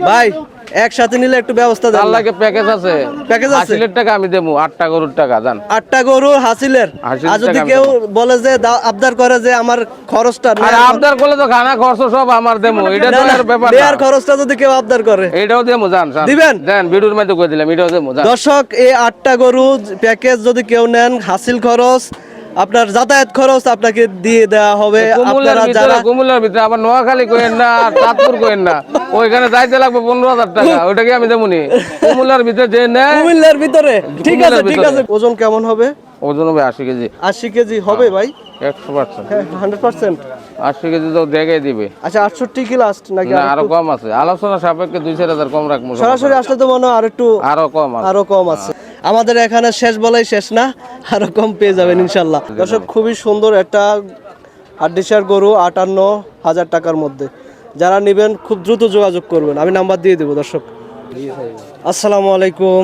ভাই একসাথে নিলে একটু ব্যবস্থা দেন। আল্লাহকে প্যাকেজ আছে। প্যাকেজ আছে। হাসিলের টাকা আমি দেবো, 8টা গরুর টাকা জান। 8টা গরু হাসিলের। আর যদি কেউ বলে যে আবদার করে যে আমার খরচটা আর আবদার করলে তো খানা খরচ সব আমার দেবো, এটা তো আর ব্যাপার না। নেয়ার খরচটা যদি কেউ আবদার করে এটাও দেবো জান। দিবেন? দেন, ভিডিওর মধ্যে কই দিলাম, এটাও দেবো জান। দর্শক, এই 8টা গরু প্যাকেজ যদি কেউ নেন, হাসিল খরচ, আপনার যাতায়াত খরচ আপনাকে দিয়ে দেওয়া হবে। আপনারা যারা কুমিল্লার ভিতরে আবার নোয়াখালী কইেন না, চাঁদপুর কইেন না, ওইখানে যাইতে লাগবে 15,000 টাকা, ওইটাকে আমি দেবনি। কুমিল্লার ভিতরে যে নেয়, কুমিল্লার ভিতরে ঠিক আছে, ঠিক আছে। ওজন কেমন হবে? ওজন হবে 80 কেজি। 80 কেজি হবে ভাই? 100%। 100%। 80 কেজি তো দেখে দিবে। আচ্ছা, 68 কি লাস্ট নাকি না আরো কম আছে? আলোচনা সাপেক্ষে 2-4,000 কম রাখবো। সরাসরি আসলে তো মনে হয় আরো কম আছে। আরো কম আছে। আমাদের এখানে শেষ বলাই শেষ না, আরো কম পেয়ে যাবেন ইনশাল্লাহ। দর্শক, খুবই সুন্দর একটা হাড্ডিসার গরু 58,000 টাকার মধ্যে। যারা নেবেন খুব দ্রুত যোগাযোগ করবেন, আমি নাম্বার দিয়ে দেবো। দর্শক আসসালামু আলাইকুম।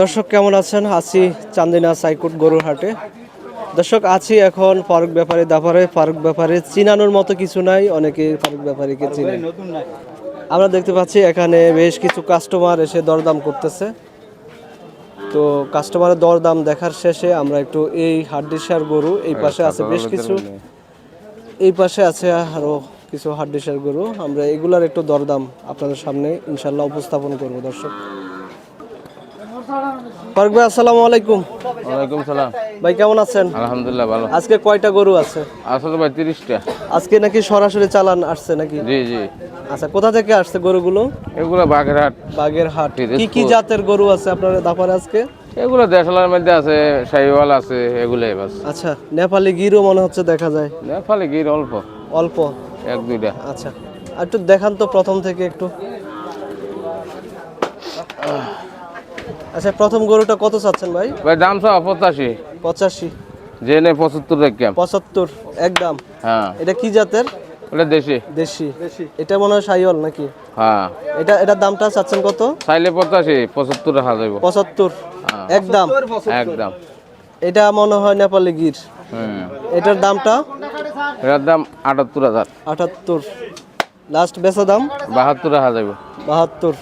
দর্শক কেমন আছেন? আছি চান্দিনা সাইকুট গরুর হাটে। দর্শক, আছি এখন ফারুক ব্যাপারী দাপারে। ফারুক ব্যাপারী চিনানোর মতো কিছু নাই, অনেকে ফারুক ব্যাপারীকে চিনে। আমরা দেখতে পাচ্ছি এখানে বেশ কিছু কাস্টমার এসে দরদাম করতেছে। তো কাস্টমারের দরদাম দেখার শেষে আমরা একটু এই হাড্ডিসার গরু, এই পাশে আছে বেশ কিছু, এই পাশে আছে আরো কিছু হাড্ডিসার গরু, আমরা এগুলার একটু দরদাম আপনাদের সামনে ইনশাল্লাহ উপস্থাপন করব। দর্শক ফারুক ভাই, আসসালামু আলাইকুম। ওয়ালাইকুম সালাম। ভাই কেমন আছেন? আলহামদুলিল্লাহ ভালো। আজকে কয়টা গরু আছে? আসলে ভাই 30টা। আজকে নাকি সরাসরি চালান আসছে নাকি? জি জি। আচ্ছা, কোথা থেকে আসছে গরুগুলো? এগুলো বাগেরহাট। বাগেরহাট। কি কি জাতের গরু আছে আপনার দাপারে আজকে? এগুলো দেশালার মধ্যে আছে, শাহিওয়াল আছে, এগুলাই বাস। আচ্ছা, নেপালি গিরও মনে হচ্ছে দেখা যায়। নেপালি গির অল্প অল্প 1-2টা। আচ্ছা, আর একটু দেখান তো প্রথম থেকে একটু। আচ্ছা, প্রথম গরুটা কত চাচ্ছেন ভাই? ভাই দাম সব 85। 85? জেনে 75 রাখলাম। 75 একদম? হ্যাঁ। এটা কি জাতের? ওটা দেশি। দেশি। এটা মনে হয় শাহিওয়াল নাকি? হ্যাঁ। এটার দামটা চাচ্ছেন কত? চাইলে 85, 75 রাখা যাবে। 75 একদম? একদম। এটা মনে হয় নেপালি গির। এটার দামটা? এটার দাম 78,000। 78। লাস্ট বেচা দাম? 72 রাখা যাবে। 72।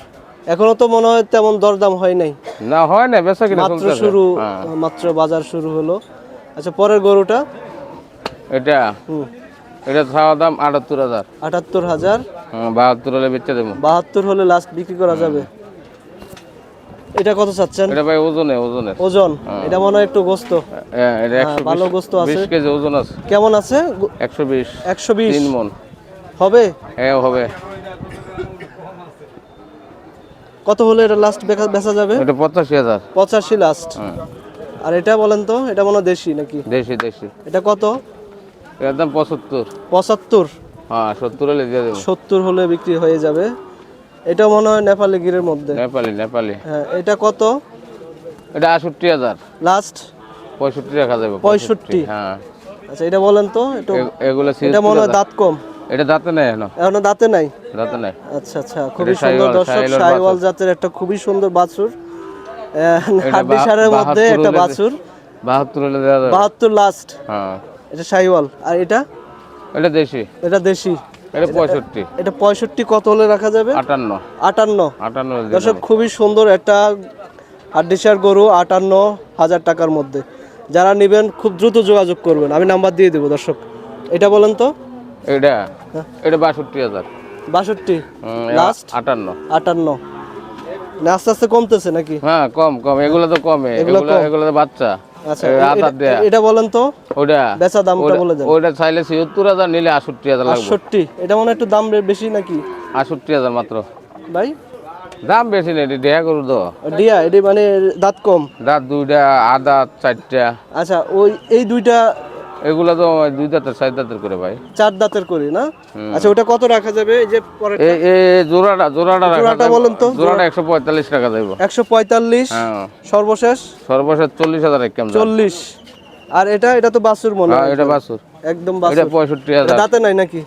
এখনো তো মনে হয় তেমন দরদাম হয় নাই। না হয় না, বেচা কিনা মাত্র শুরু, মাত্র বাজার শুরু হলো। আচ্ছা, পরের গরুটা? এটা এটা চাওয়া দাম 78,000। 78,000? 72 হলে বেচে দেবো। 72 হলে লাস্ট বিক্রি করা যাবে। এটা কত চাচ্ছেন? এটা ভাই ওজনে ওজন? এটা মনে হয় একটু গোস্ত। হ্যাঁ, এটা 120, ভালো গোস্ত আছে। 20 কেজি ওজন আছে। কেমন আছে? 120। 120 3 মণ হবে? হ্যাঁ হবে। কত হলে এটা লাস্ট বেচা যাবে? এটা 85,000। 85 লাস্ট। আর এটা বলেন তো, এটা মনে হয় দেশি নাকি? দেশি। এটা কত? এর দাম 75। 75? হ্যাঁ, 70 হলে দিয়ে দেবো। 70 হলে বিক্রি হয়ে যাবে। এটা মনে হয় নেপালি গিরের মধ্যে। নেপালি। হ্যাঁ, এটা কত? এটা 68,000। লাস্ট 65 রাখা যাবে। 65? হ্যাঁ। আচ্ছা, এটা বলেন তো একটু। এগুলো এটা মনে হয় দাঁত কম। এটা দাঁতে নাই এখনো দাঁতে নাই? দাঁতে নাই। আচ্ছা আচ্ছা, খুবই সুন্দর। দর্শক, শাহিওয়াল জাতের একটা খুবই সুন্দর বাছুর, হাড্ডিসারের মধ্যে একটা বাছুর। 72 হলে দেওয়া যাবে। 72 লাস্ট? হ্যাঁ। এটা শাহিওয়াল। আর এটা? এটা দেশি। এটা দেশি। এটা 65। এটা 65 কত হলে রাখা যাবে? 58। দর্শক, খুবই সুন্দর একটা হাড্ডিসার গরু 58,000 টাকার মধ্যে। যারা নেবেন খুব দ্রুত যোগাযোগ করবেন, আমি নাম্বার দিয়ে দেবো। দর্শক এটা বলেন তো। এটা 62,000। 62 লাস্ট? 58 না, আস্তে আস্তে কমতেছে নাকি? হ্যাঁ, কম। এগুলো তো কমে, এগুলো তো বাচ্চা। আচ্ছা, এটা বলেন তো। ওটা বেচা দামটা বলে দেন। ওটা চাইলে 76,000, নিলে 68,000 লাগবে। 68? এটা মনে একটু দাম বেশি নাকি? 68,000 মাত্র ভাই। দাম বেশি নেই, দেয়া করু তো। ডিয়া এটা মানে দাঁত কম? দাঁত 2টা, আদাত 4টা। আচ্ছা, এই দুইটা? এগুলা তো 2 দাঁতের 4 দাঁতের করে ভাই। 4 দাঁতের করি না? আচ্ছা, ওটা কত রাখা যাবে? এই যে পরেরটা, এই জোড়াটা বলেন তো। জোড়াটা 145 টাকা দেব। 145? হ্যাঁ। সর্বশেষ 40,000 একদম। 40? আর এটা তো বাছুর মনে হয়? এটা বাছুর একদম এটা বাছুর। 65,000। দাঁতে নাই নাকি?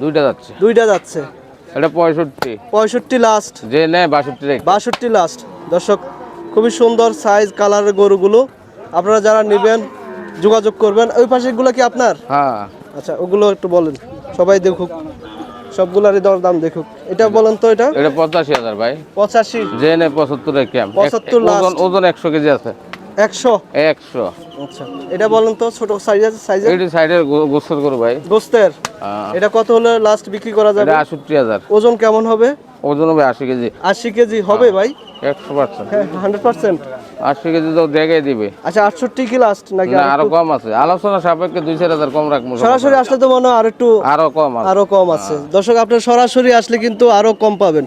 2টা যাচ্ছে। 2টা যাচ্ছে? এটা 65। 65 লাস্ট? যে নেয় 62 62 লাস্ট। দর্শক, খুবই সুন্দর সাইজ কালারের গরুগুলো। আপনারা যারা নেবেন যোগাযোগ করবেন। ওই পাশে এগুলো কি আপনার? হ্যাঁ। আচ্ছা, ওগুলো একটু বলেন, সবাই দেখুক। সবগুলারই দরদাম দেখুক। এটা বলেন তো, এটা এটা 85,000 ভাই। 85, জেনে 75 ক্যাম। 75 ওজন ওজন 100 কেজি আছে। 100। 100। আচ্ছা, এটা বলেন তো, ছোট সাইজের এইটি সাইডের গোস্তের গরু ভাই। গোস্তের এটা কত হলে লাস্ট বিক্রি করা যাবে? এটা 68,000। ওজন কেমন হবে? ওজন হবে 80 কেজি। 80 কেজি হবে ভাই? 100%। হ্যাঁ, 100%। 80 কেজি তো দেখাই দিবে। আচ্ছা, 68 কি লাস্ট নাকি না আরো কম আছে, আলোচনা সাপেক্ষে 2-4,000 কম রাখবো। সরাসরি আসলে তো মনে হয় আরো কম আছে। আরো কম আছে। দর্শক, আপনার সরাসরি আসলে কিন্তু আরো কম পাবেন।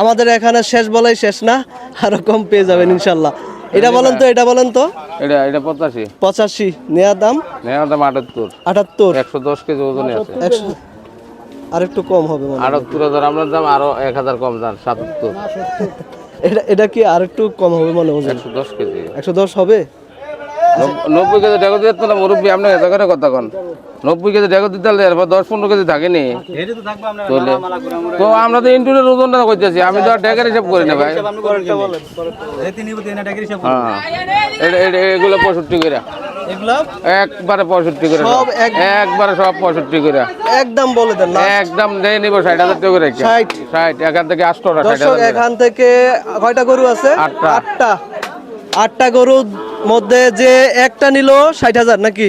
আমাদের এখানে শেষ বলাই শেষ না, আরো কম পেয়ে যাবেন ইনশাল্লাহ। এটা বলেন তো, এটা বলেন তো। এটা 85। 85 নেয়ার দাম? নেওয়ার দাম 78। 78। 110 কেজি ওজনে আছে। 100 আর একটু কম হবে মনে হয়। 78,000 আমরা দাম আরো 1,000 কম দাম 77। এটা কি আর একটু কম হবে মনে হয়? 110 কেজি। 110 হবে? 90 কেজি টাকা দিতে না মুরব্বী, আপনি এত করে কথা কন। 90 কেজি টাকা দিতে হলে এরপর 10-15 কেজি থাকেনি তো আমরা তো ইন্টুরের ওজনটা কইতেছি, আমি তো আর টাকার হিসাব করি না ভাই। এগুলো 65 করে, একবারে 65 করে, একবারে সব 65 করে একদম বলে দেন। একদম দিয়ে নিব 60,000 টাকা করে। 60 এখান থেকে 8টা। দর্শক, এখান থেকে কয়টা গরু আছে? 8টা গরুর মধ্যে যে একটা নিল 60,000 নাকি?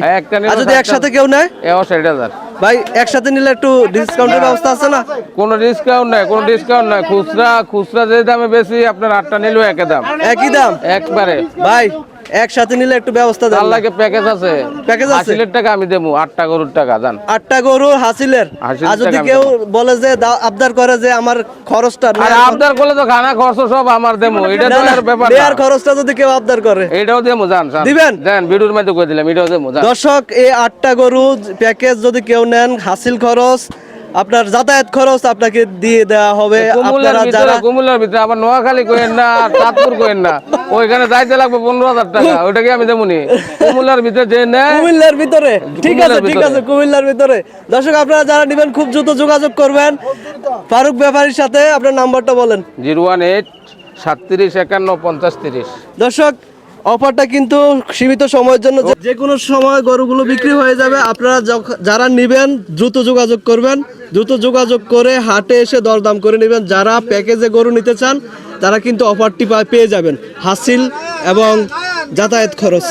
আর যদি একসাথে কেউ নেয়? এও 60,000 ভাই, একসাথে নিলে একটু ডিসকাউন্টের ব্যবস্থা আছে না? কোনো ডিসকাউন্ট নাই, কোনো ডিসকাউন্ট নাই। খুচরা যে দামে বেশি, আপনার 8টা নিলেও একই দাম। একই দাম একবারে ভাই, একসাথে নিলে একটু ব্যবস্থা দেন। তার লাগে প্যাকেজ আছে। প্যাকেজ আছে? হাসিলের টাকা আমি দেবো, 8টা গরুর টাকা জান। 8টা গরু হাসিলের। আর যদি কেউ বলে যে আবদার করে যে আমার খরচটা আর আবদার করলে তো খানা খরচ সব আমার দেবো, এটা তো আর ব্যাপার না। আর খরচটা যদি কেউ আবদার করে, এটাও দেবো জান। দিবেন? দেন, ভিডিওর মধ্যে কই দিলাম, এটাও দেবো জান। দর্শক, এই 8টা গরু প্যাকেজ যদি কেউ নেন, হাসিল খরচ, আপনার যাতায়াত খরচ আপনাকে দিয়ে দেওয়া হবে। আপনারা যারা কুমিল্লার ভিতরে আবার নোয়াখালী কইেন না, আর চাঁদপুর কইেন না, ওইখানে যাইতে লাগবে 15,000 টাকা, ওইটাকে আমি দেবনি। কুমিল্লার ভিতরে যে নেয়, কুমিল্লার ভিতরে, ঠিক আছে, ঠিক আছে, কুমিল্লার ভিতরে। দর্শক, আপনারা যারা নেবেন খুব দ্রুত যোগাযোগ করবেন ফারুক ব্যাপারীর সাথে। আপনার নাম্বারটা বলেন। 018 37 51 50 30। দর্শক, অফারটা কিন্তু সীমিত সময়ের জন্য, যে কোনো সময় গরুগুলো বিক্রি হয়ে যাবে। আপনারা যারা নেবেন দ্রুত যোগাযোগ করবেন, দ্রুত যোগাযোগ করে হাটে এসে দরদাম করে নেবেন। যারা প্যাকেজে গরু নিতে চান তারা কিন্তু অফারটি পেয়ে যাবেন, হাসিল এবং যাতায়াত খরচ।